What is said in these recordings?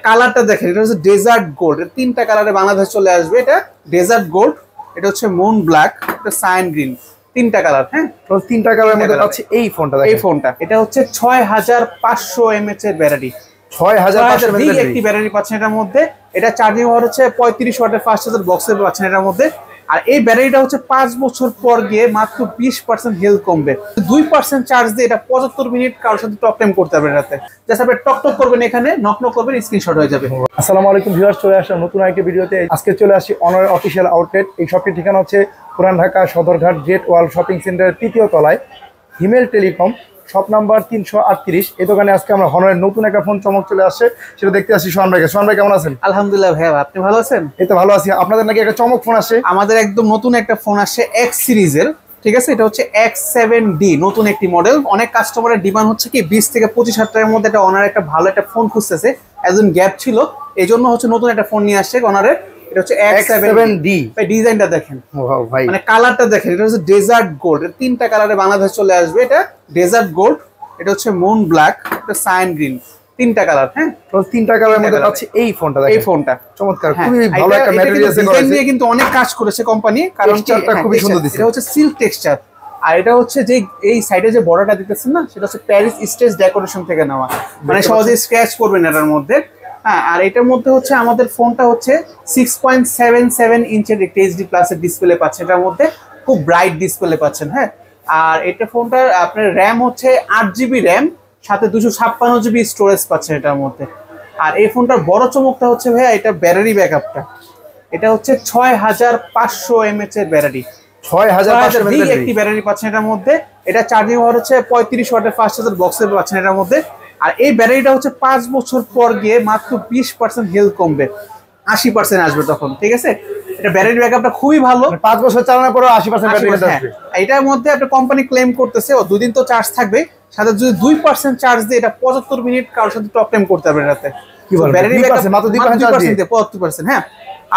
কালারটা দেখেন, এটা হচ্ছে ডেজার্ট গোল্ড। তিনটা কালারে বাংলাদেশ চলে আসবে। এটা ডেজার্ট গোল্ড, এটা হচ্ছে মুন ব্ল্যাক, এটা সাইন গ্রিন। তিনটা কালার। হ্যাঁ, তিনটা কালারের মধ্যে পাচ্ছি এই ফোনটা। এই ফোনটা এটা হচ্ছে 6500 mAh এর ব্যাটারি। 6500 mAh একটি ব্যাটারি পাচ্ছেন এটার মধ্যে। এটা চার্জিং পাওয়ার হচ্ছে 35 ওয়াটের ফাস্ট চার্জার বক্সে পাচ্ছেন এটার মধ্যে। আর এই ব্যাটারিটা হচ্ছে 5 বছর পর গিয়ে মাত্র 20% হেলথ কমবে। 2% চার্জ দিয়ে এটা 75 মিনিট কারোর সাথে টক টাইম করতে পারবেন। রাতে জাস্ট আপনি টক টক করবেন, এখানে নক নক করবেন, স্ক্রিনশট হয়ে যাবে। আসসালামু আলাইকুম ভিউয়ার্স, চলে আসলাম নতুন আরেকটি ভিডিওতে। আজকে চলে আসি অনারের অফিসিয়াল আউটলেট। এই শপটির ঠিকানা হচ্ছে পুরান ঢাকা সদরঘাট গ্রেট ওয়াল শপিং সেন্টারের 3য় তলায়, হিমেল টেলিকম, শপ নাম্বার 338। এই দোকানে আজকে আমরা হনারের নতুন একটা ফোন চমক চলে আসছে, সেটা দেখতে আসছি সোহান ভাইকে। সোহান ভাই কেমন আছেন? আলহামদুলিল্লাহ ভাই, আপনি ভালো আছেন? এই তো ভালো আছি। আপনাদের নাকি একটা চমক ফোন আসছে? আমাদের একদম নতুন একটা ফোন আসছে এক্স সিরিজের, ঠিক আছে? এটা হচ্ছে X7D, নতুন একটি মডেল। অনেক কাস্টমারের ডিমান্ড হচ্ছে কি 20 থেকে 25 হাজার টাকার মধ্যে একটা অনার একটা ভালো একটা ফোন খুঁজতেছে, একজন গ্যাপ ছিল, এই জন্য হচ্ছে নতুন একটা ফোন নিয়ে আসছে অনারের। এটা হচ্ছে X7D। ভাই ডিজাইনটা দেখেন, ভাই মানে কালারটা দেখেন, এটা হচ্ছে ডেজার্ট গোল্ড। তিনটা কালারে বাংলাদেশ চলে আসবে। এটা ডেজার্ট গোল্ড, এটা হচ্ছে মুন ব্ল্যাক, এটা সাইন গ্রিন। তিনটা কালার। হ্যাঁ, তিনটা কালারের মধ্যে পাচ্ছি এই ফোনটা। এই ফোনটা চমৎকার, খুবই ভালো একটা ম্যাটেরিয়ালস দিয়ে কিন্তু অনেক কাজ করেছে কোম্পানি, কারণ খুবই সুন্দর দিচ্ছে। এটা হচ্ছে সিল্ক টেক্সচার। আর এটা হচ্ছে যে এই সাইডে যে বর্ডারটা দিতেছেন না, সেটা হচ্ছে প্যারিস স্টেজ ডেকোরেশন থেকে নেওয়া, মানে সহজে স্ক্র্যাচ করবেন এটার মধ্যে। হ্যাঁ, আর এটার মধ্যে হচ্ছে আমাদের ফোনটা হচ্ছে 6.77 ইঞ্চের একটা এইচডি প্লাসের ডিসপ্লে পাচ্ছেন এটার মধ্যে, খুব ব্রাইট ডিসপ্লে পাচ্ছেন। হ্যাঁ, আর এটা ফোনটার আপনার র্যাম হচ্ছে 8GB র্যাম, সাথে 256GB স্টোরেজ পাচ্ছেন এটার মধ্যে। আর এই ফোনটার বড় চমকটা হচ্ছে ভাইয়া এটা ব্যাটারি ব্যাকআপটা। এটা হচ্ছে 6500 mAh এর ব্যাটারি। 6500 একটি ব্যাটারি পাচ্ছেন এটার মধ্যে। এটা চার্জিং পাওয়ার হচ্ছে 35 ওয়াটের ফাস্ট চার্জার বক্সে পাচ্ছেন এটার মধ্যে। আর এই ব্যাটারিটা হচ্ছে 5 বছর পর গিয়ে মাত্র 20% হেলথ কমবে, 80% আসবে তখন, ঠিক আছে? এটা ব্যাটারি ব্যাকআপটা খুবই ভালো। 5 বছর চালানোর পরে 80% ব্যাটারি আসবে। এটার মধ্যে একটা কোম্পানি ক্লেম করতেছে ও 2 দিন তো চার্জ থাকবে, সাথে যদি 2% চার্জ দিয়ে এটা 75 মিনিট কারোর সাথে টক টাইম করতে পারবেন রাতে। কি বলেন? ব্যাটারি ব্যাকআপ মাত্র 2% চার্জ দিয়ে 75%। হ্যাঁ,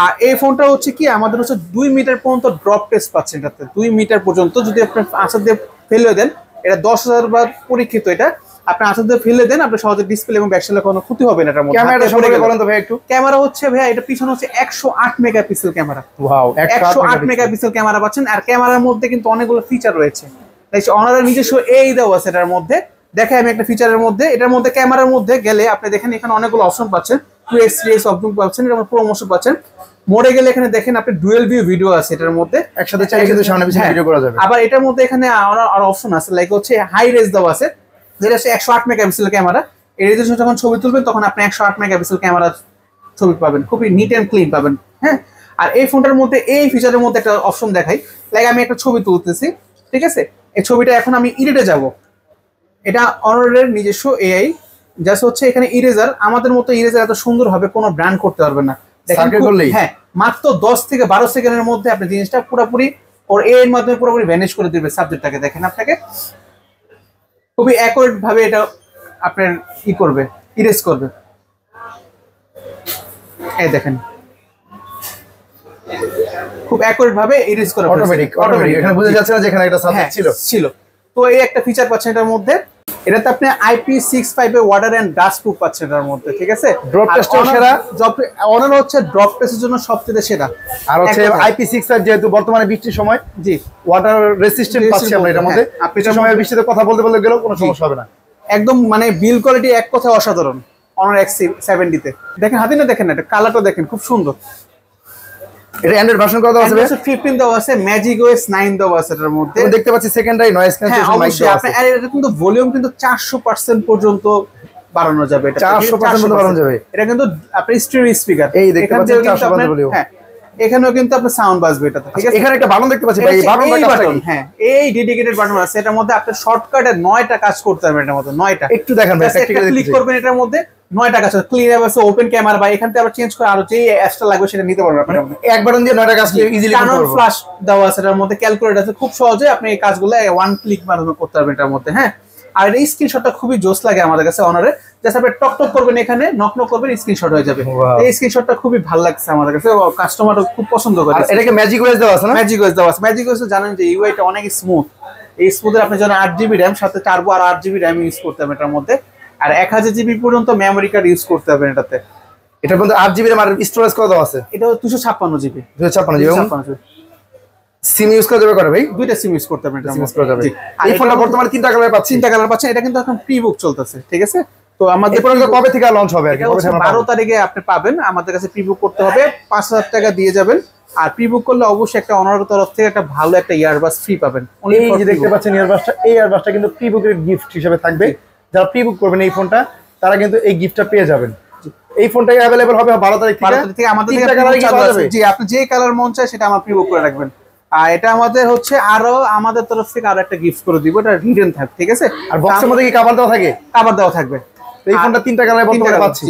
আর এই ফোনটা হচ্ছে কি আমাদের হচ্ছে 2 মিটার পর্যন্ত ড্রপ টেস্ট পাচ্ছেন এটাতে। 2 মিটার পর্যন্ত যদি আপনি আঁচড় দিয়ে ফেলে দেন, এটা 10,000 বার পরীক্ষিত। এটা আপনি আঁচড় দিয়ে ফেলে দেন, আপনার সহজে ডিসপ্লে এবং ব্যাকসাইডে কোনো ক্ষতি হবে না এটার মধ্যে। ক্যামেরাটা সম্পর্কে বলেন তো ভাই একটু। ক্যামেরা হচ্ছে ভাই এটা পিছনে হচ্ছে 108 megapixel camera. Wow, 108 megapixel camera পাচ্ছেন। আর ক্যামেরার মধ্যে কিন্তু অনেকগুলো ফিচার রয়েছে, তাই অনারের নিজস্ব এই দেওয়া আছে এটার মধ্যে। দেখে আমি একটা ফিচারের মধ্যে, এটার মধ্যে ক্যামেরার মধ্যে গেলে আপনি দেখেন এখানে অনেকগুলো অপশন পাচ্ছেন। 2x 3x অপশন পাচ্ছেন, এটা প্রমোশন পাচ্ছেন। মোডে গেলে এখানে দেখেন আপনি ডুয়েল ভিউ ভিডিও আছে এটার মধ্যে, একসাথে চাইলে কিন্তু সামনে পিছনে ভিডিও করা যাবে। আবার এটার মধ্যে এখানে আর অপশন আছে, লাইক হচ্ছে হাই রেজ দেওয়া আছে, যেটা হচ্ছে 108 মেগাপিক্সেল ক্যামেরা। এই রেজোলিউশন যখন ছবি তুলবেন তখন আপনি 108 মেগাপিক্সেল ক্যামেরা ছবি পাবেন, খুবই নিট এন্ড ক্লিন পাবেন। হ্যাঁ, আর এই ফোনটার মধ্যে এই ফিচারের মধ্যে একটা অপশন দেখাই, লাইক আমি একটা ছবি তুলতেছি, ঠিক আছে? এই ছবিটা এখন আমি ইডিটে যাব, এটা অনারের নিজস্ব এআই, জাস্ট হচ্ছে এখানে ইরেজার। আমাদের মতো ইরেজার এত সুন্দর হবে কোনো ব্র্যান্ড করতে পারবে না। হ্যাঁ, মাত্র 10 থেকে 12 সেকেন্ডের মধ্যে আপনি জিনিসটা পুরোপুরি ওর এআই এর মাধ্যমে পুরোপুরি ভ্যানিশ করে দিবে সাবজেক্টটাকে। দেখেন আপনাকে খুবই অ্যাকুরেট ভাবে এটা আপনার কি করবে, ইরেজ করবে। এই দেখেন খুব অ্যাকুরেট ভাবে ইরেজ করে অটোমেটিক। এখানে বোঝা যাচ্ছে না যে এখানে একটা সাবজেক্ট ছিল। তো এই একটা ফিচার পাচ্ছেন এটার মধ্যে। এটাতে আপনি IP65 এ ওয়াটার এন্ড ডাস্ট প্রুফ পাচ্ছেন এটার মধ্যে, ঠিক আছে? ড্রপ টেস্টের সেরা অনার হচ্ছে ড্রপ টেস্টের জন্য সবচেয়ে সেরা। আর হচ্ছে IP65 যেহেতু বর্তমানে বৃষ্টির সময় জি ওয়াটার রেসিস্ট্যান্ট পাচ্ছি আমরা এটার মধ্যে। আপনি সময় বৃষ্টিতে কথা বলতে গেলেও কোনো সমস্যা হবে না। একদম মানে বিল কোয়ালিটি এক কথায় অসাধারণ অনার X70 তে। দেখেন হাতে না, দেখেন এটা কালারটা দেখেন খুব সুন্দর। এটা অ্যান্ড্রয়েড ভার্সন কত আছে? 15 দেওয়া আছে, ম্যাজিক ওএস 9 দেওয়া আছে এটার মধ্যে। আমি দেখতে পাচ্ছি সেকেন্ডারি নয়েজ ক্যান্সেলেশন মাইক দেওয়া আছে। আর এটা কিন্তু ভলিউম কিন্তু 400% পর্যন্ত বাড়ানো যাবে। এটা 400% পর্যন্ত বাড়ানো যাবে। এটা কিন্তু আপনার স্টেরিও স্পিকার, এই দেখতে পাচ্ছেন 400% ভলিউম। হ্যাঁ, এখানেও কিন্তু আপনার সাউন্ড বাজবে এটাতে, ঠিক আছে? এখানে একটা বাটন দেখতে পাচ্ছি ভাই, এই বাটন। হ্যাঁ, এই ডেডিকেটেড বাটন আছে এটার মধ্যে। আপনি শর্টকাটে 9টা কাজ করতে পারবেন এটার মধ্যে। 9টা একটু দেখেন ভাই, প্র্যাকটিক্যালি ক্লিক করবেন এটার মধ্যে, 9টা কাজ আছে। ক্লিন অ্যাপ আছে, ওপেন ক্যামেরা, বা এখান থেকে আবার চেঞ্জ করে আরো যে অ্যাপসটা লাগবে সেটা নিতে পারবেন আপনার মধ্যে। এক বাটন দিয়ে 9টা কাজ ইজিলি করতে পারবেন। ফ্ল্যাশ দেওয়া আছে এটার মধ্যে, ক্যালকুলেটর আছে, খুব সহজে আপনি এই কাজগুলো ওয়ান ক্লিক মাধ্যমে করতে পারবেন এটার মধ্যে। হ্যাঁ, আর এই স্ক্রিনশটটা খুবই জোস লাগে আমাদের কাছে অনারে। জাস্ট আপনি টক টক করবেন, এখানে নক নক করবেন, স্ক্রিনশট হয়ে যাবে। এই স্ক্রিনশটটা খুবই ভালো লাগছে আমাদের কাছে, কাস্টমারও খুব পছন্দ করে। এটাকে ম্যাজিক ওয়েস দেওয়া আছে না? ম্যাজিক ওয়েস দেওয়া আছে। ম্যাজিক ওয়েস জানেন যে ইউআইটা অনেক স্মুথ। এই স্মুথের আপনি জানেন 8GB র্যাম, সাথে টার্বো আর 8GB র্যাম ইউজ করতে হবে এটার মধ্যে। আর 1000GB পর্যন্ত মেমোরি কার্ড ইউজ করতে হবে এটাতে। এটা কিন্তু 8 জিবি র্যাম আর স্টোরেজ কত আছে? এটা 256 জিবি। 256 জিবি। সিম ইউজ করা যাবে করে ভাই? দুইটা সিম ইউজ করতে পারবেন। সিম ইউজ করা যাবে। এই ফোনটা বর্তমানে 3টা কালার পাচ্ছি। 3টা কালার পাচ্ছেন। এটা কিন্তু এখন প্রি বুক চলতেছে, ঠিক আছে? তো আমাদের কবে থেকে লঞ্চ হবে আর কি? 12 তারিখে আপনি পাবেন। আমাদের কাছে প্রি বুক করতে হবে, 5000 টাকা দিয়ে যাবেন। আর প্রি বুক করলে অবশ্যই একটা অনারের তরফ থেকে একটা ভালো একটা ইয়ারবাস ফ্রি পাবেন। এই যে দেখতে পাচ্ছেন ইয়ারবাসটা, এই ইয়ারবাসটা কিন্তু প্রি বুকের গিফট হিসেবে থাকবে। যারা প্রি বুক করবেন এই ফোনটা, তারা কিন্তু এই গিফটটা পেয়ে যাবেন। এই ফোনটা अवेलेबल হবে 12 তারিখ থেকে আমাদের থেকে। জি, আপনি যে কালার মন চায় সেটা আমার প্রি বুক করে রাখবেন। আর এটা আমাদের হচ্ছে আরো আমাদের তরফ থেকে আরো একটা গিফট করে দিব, এটা হিডেন থাকবে, ঠিক আছে? আর বক্সের মধ্যে কি কভার দেওয়া থাকে? কভার দেওয়া থাকবে। এই ফোনটা 3টা কালারে বর্তমানে পাচ্ছি।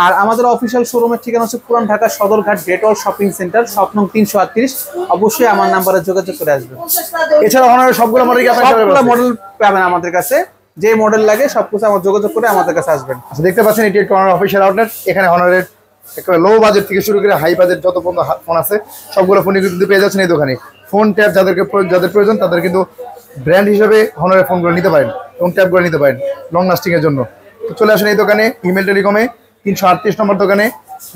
আর আমাদের অফিশিয়াল শোরুমের ঠিকানা হচ্ছে পুরান ঢাকা সদরঘাট গ্রেট ওয়াল শপিং সেন্টার, শপ নং 338। অবশ্যই আমার নাম্বারে যোগাযোগ করে আসবেন। এছাড়া অনারের সবগুলো মডেল কি আপনাদের সবগুলো মডেল পাবেন আমাদের কাছে। যে মডেল লাগে সবকিছু আমার যোগাযোগ করে আমাদের কাছে আসবেন। আচ্ছা, দেখতে পাচ্ছেন এটি একটা অনার অফিশিয়াল আউটলেট। এখানে অনারের একটা লো বাজেট থেকে শুরু করে হাই বাজেট যত পর্যন্ত ফোন আছে সবগুলো ফোনই কিন্তু পেয়ে যাচ্ছেন এই দোকানে। ফোন ট্যাব যাদের প্রয়োজন তাদের কিন্তু ব্র্যান্ড হিসেবে হনারের ফোনগুলো নিতে পারেন এবং ট্যাবগুলো নিতে পারেন লং লাস্টিং এর জন্য। তো চলে আসেন এই দোকানে, হিমেল টেলিকমে 338 নম্বর দোকানে,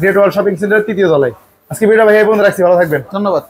গ্রেট ওয়াল শপিং সেন্টার 3য় তলায়। আজকে ভিডিওটা ভাই এই পর্যন্ত রাখছি, ভালো থাকবেন, ধন্যবাদ।